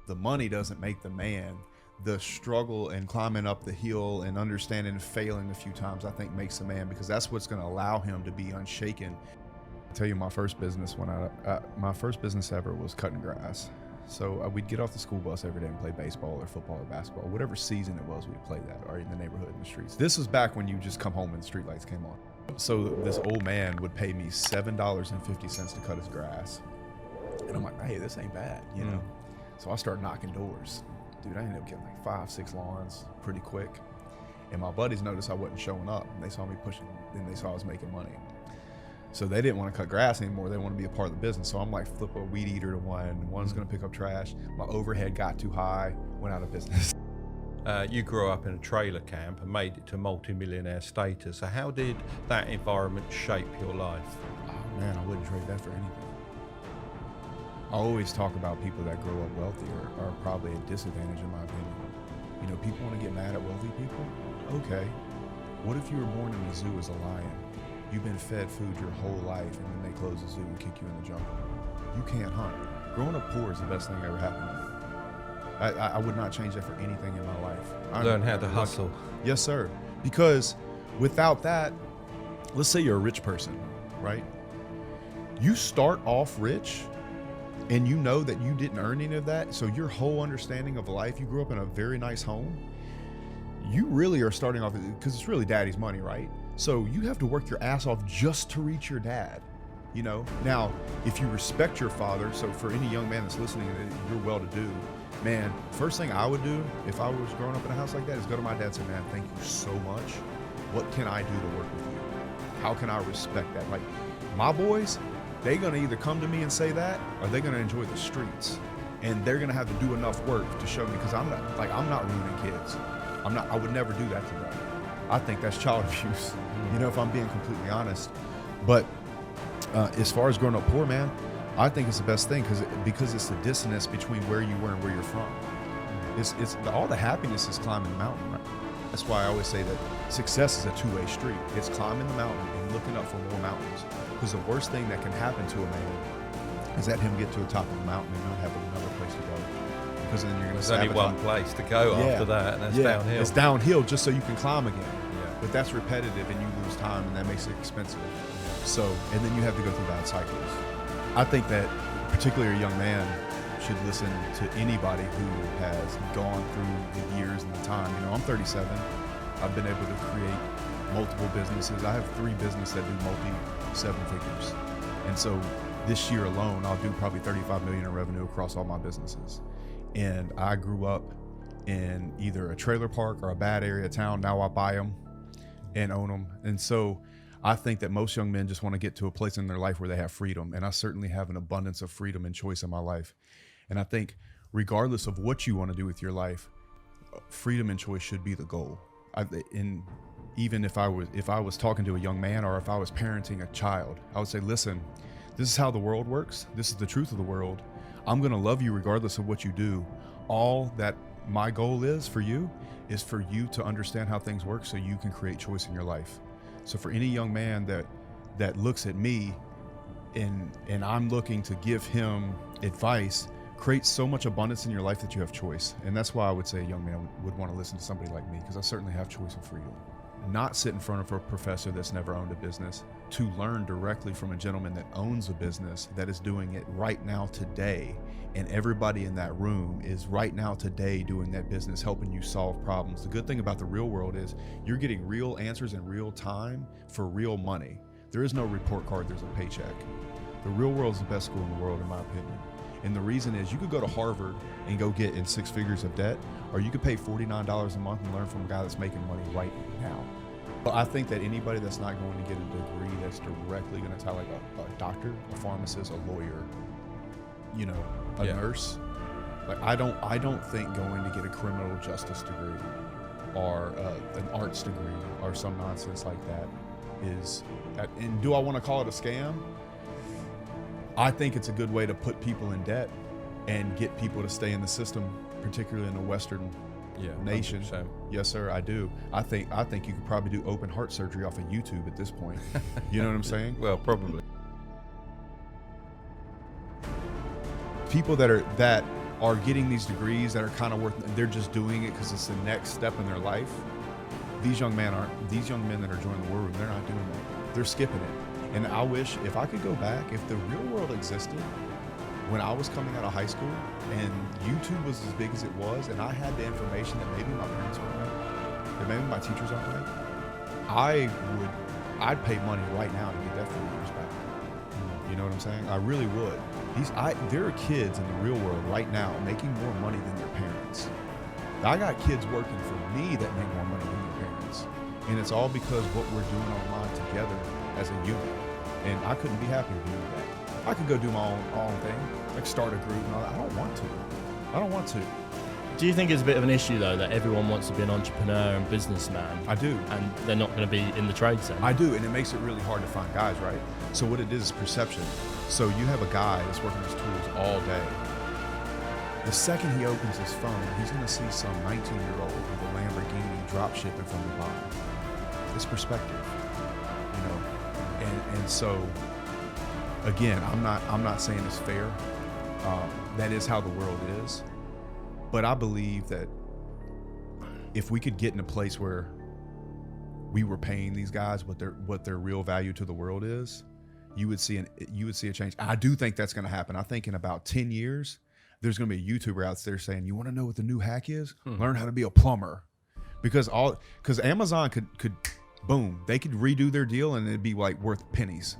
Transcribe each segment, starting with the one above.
The money doesn't make the man. The struggle and climbing up the hill and understanding and failing a few times, I think, makes a man, because that's what's going to allow him to be unshaken. I'll tell you, my first business my first business ever was cutting grass. So we'd get off the school bus every day and play baseball or football or basketball, whatever season it was, we'd play that, or in the neighborhood, in the streets. This was back when you just come home and the street lights came on. So this old man would pay me $7.50 to cut his grass. And I'm like, hey, this ain't bad, you know? So I started knocking doors. Dude, I ended up getting like 5-6 lawns pretty quick. And my buddies noticed I wasn't showing up, and they saw me pushing, and they saw I was making money. So they didn't want to cut grass anymore. They want to be a part of the business. So I'm like, flip a weed eater to one's going to pick up trash. My overhead got too high, went out of business. You grew up in a trailer camp and made it to multi-millionaire status. So how did that environment shape your life? Oh man, I wouldn't trade that for anything. I always talk about people that grow up wealthy are probably at a disadvantage, in my opinion. You know, people want to get mad at wealthy people. Okay, what if you were born in a zoo as a lion? You've been fed food your whole life, and then they close the zoo and kick you in the jungle. You can't hunt. Growing up poor is the best thing that ever happened to me. I would not change that for anything in my life. Learn how to hustle. Yes, sir. Because without that, let's say you're a rich person, right? You start off rich, and you know that you didn't earn any of that, so your whole understanding of life, you grew up in a very nice home, you really are starting off, because it's really daddy's money, right? So you have to work your ass off just to reach your dad, you know? Now, if you respect your father, so for any young man that's listening, you're well-to-do, man, first thing I would do if I was growing up in a house like that is go to my dad and say, man, thank you so much. What can I do to work with you? How can I respect that? Like, my boys, they're gonna either come to me and say that, or they're gonna enjoy the streets. And they're gonna have to do enough work to show me, because I'm not ruining kids. I would never do that to them. I think that's child abuse, you know, if I'm being completely honest. But as far as growing up poor, man, I think it's the best thing, because it's the dissonance between where you were and where you're from. All the happiness is climbing the mountain, right? That's why I always say that success is a two-way street. It's climbing the mountain and looking up for more mountains. Because the worst thing that can happen to a man is let him get to the top of the mountain and not have another place to go. Because then you're going to There's only one place to go after that, and that's downhill. It's downhill just so you can climb again. Yeah. But that's repetitive, and you lose time, and that makes it expensive. So, and then you have to go through that cycles. I think that particularly a young man should listen to anybody who has gone through the years and the time. You know, I'm 37. I've been able to create multiple businesses. I have 3 businesses that do multi-7 figures. And so this year alone, I'll do probably 35 million in revenue across all my businesses. And I grew up in either a trailer park or a bad area of town. Now I buy them and own them. And so I think that most young men just want to get to a place in their life where they have freedom. And I certainly have an abundance of freedom and choice in my life. And I think regardless of what you want to do with your life, freedom and choice should be the goal. Even if I was talking to a young man, or if I was parenting a child, I would say, listen, this is how the world works. This is the truth of the world. I'm going to love you regardless of what you do. All that my goal is for you to understand how things work so you can create choice in your life. So for any young man that looks at me and I'm looking to give him advice, create so much abundance in your life that you have choice. And that's why I would say a young man would want to listen to somebody like me, because I certainly have choice and freedom. Not sit in front of a professor that's never owned a business, to learn directly from a gentleman that owns a business, that is doing it right now today. And everybody in that room is right now today doing that business, helping you solve problems. The good thing about the real world is you're getting real answers in real time for real money. There is no report card, there's a paycheck. The real world is the best school in the world, in my opinion. And the reason is you could go to Harvard and go get in 6 figures of debt, or you could pay $49 a month and learn from a guy that's making money right now. But I think that anybody that's not going to get a degree that's directly going to tell, like a doctor, a pharmacist, a lawyer, you know, a nurse, like I don't think going to get a criminal justice degree or an arts degree or some nonsense like that is that. And do I want to call it a scam? I think it's a good way to put people in debt and get people to stay in the system, particularly in a Western nation. 100%. Yes, sir, I do. I think you could probably do open heart surgery off of YouTube at this point. You know what I'm saying? Well, probably. People that are getting these degrees that are kind of worth, they're just doing it because it's the next step in their life. These young men that are joining the war room, they're not doing that. They're skipping it. And I wish, if I could go back, if the real world existed when I was coming out of high school and YouTube was as big as it was, and I had the information that maybe my parents weren't right, that maybe my teachers aren't right, I'd pay money right now to get that 4 years back. You know what I'm saying? I really would. There are kids in the real world right now making more money than their parents. I got kids working for me that make more money than their parents. And it's all because what we're doing online together as a unit. And I couldn't be happier doing that. I could go do my own thing, like start a group and all that. I don't want to. Do you think it's a bit of an issue, though, that everyone wants to be an entrepreneur and businessman? I do. And they're not going to be in the trade center? I do, and it makes it really hard to find guys, right? So what it is perception. So you have a guy that's working his tools all day. The second he opens his phone, he's going to see some 19-year-old with a Lamborghini drop shipping from Dubai. It's perspective, you know. And so, again, I'm not saying it's fair. That is how the world is. But I believe that if we could get in a place where we were paying these guys what their real value to the world is, you would see a change. I do think that's going to happen. I think in about 10 years, there's going to be a YouTuber out there saying, "You want to know what the new hack is? Learn how to be a plumber," because Amazon could boom, they could redo their deal and it'd be like worth pennies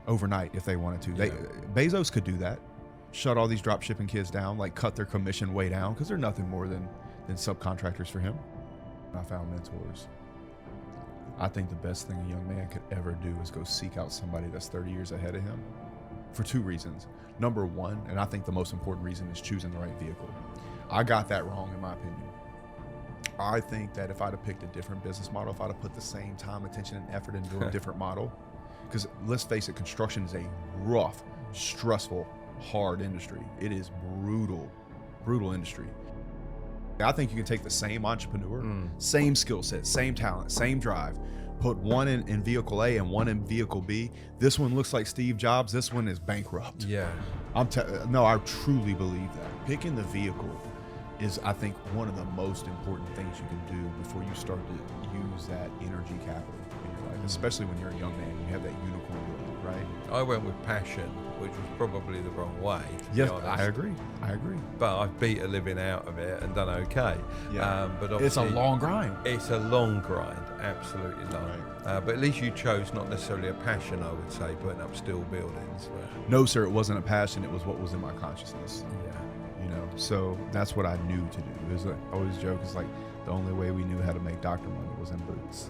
overnight if they wanted to. Yeah. Bezos could do that. Shut all these drop shipping kids down, like cut their commission way down, because they're nothing more than subcontractors for him. I found mentors. I think the best thing a young man could ever do is go seek out somebody that's 30 years ahead of him for 2 reasons. Number one, and I think the most important reason, is choosing the right vehicle. I got that wrong in my opinion. I think that if I'd have picked a different business model, if I'd have put the same time, attention, and effort into a different model, because let's face it, construction is a rough, stressful, hard industry. It is brutal industry. I think you can take the same entrepreneur, same skill set, same talent, same drive, put one in vehicle A and one in vehicle B. This one looks like Steve Jobs. This one is bankrupt. Yeah. No, I truly believe that. Picking the vehicle is, I think, one of the most important things you can do before you start to use that energy capital in your life, especially when you're a young man. You have that unicorn look, right? I went with passion, which was probably the wrong way. Yes, I agree. But I've beat a living out of it and done okay. Yeah. But It's a obviously, long grind. It's a long grind, absolutely long. Right. But at least you chose not necessarily a passion, I would say, putting up steel buildings. But, No, sir, it wasn't a passion. It was what was in my consciousness. yeah. You know, so that's what I knew to do. It was like, I always joke, it's like the only way we knew how to make doctor money was in boots.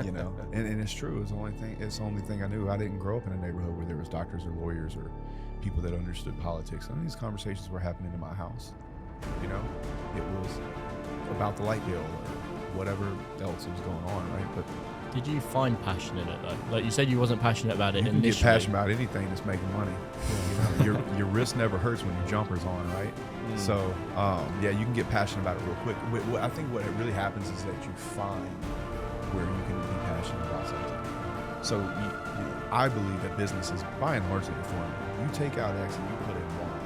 You know, and it's true. It's the only thing I knew. I didn't grow up in a neighborhood where there was doctors or lawyers or people that understood politics. None of these conversations were happening in my house. You know, it was about the light bill or whatever else was going on, right? But Did you find passion in it, though? Like you said, you wasn't passionate about it you can initially. get passionate about anything that's making money. You know, your wrist never hurts when your jumper's on, right? So, yeah, you can get passionate about it real quick. I think what it really happens is that you find where you can be passionate about something. So I believe that business is by and large the formula. You take out X and you put in Y.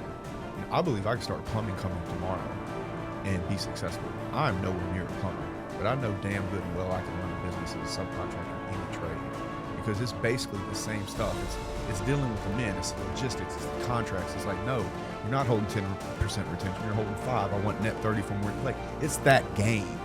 And I believe I can start plumbing company tomorrow and be successful. I'm nowhere near a plumber, but I know damn good and well I can run a business as a subcontractor in the trade, because it's basically the same stuff. It's dealing with the men, it's the logistics, it's the contracts. It's like, no, you're not holding 10% retention, you're holding 5. I want net 30 from where, like, it's that game.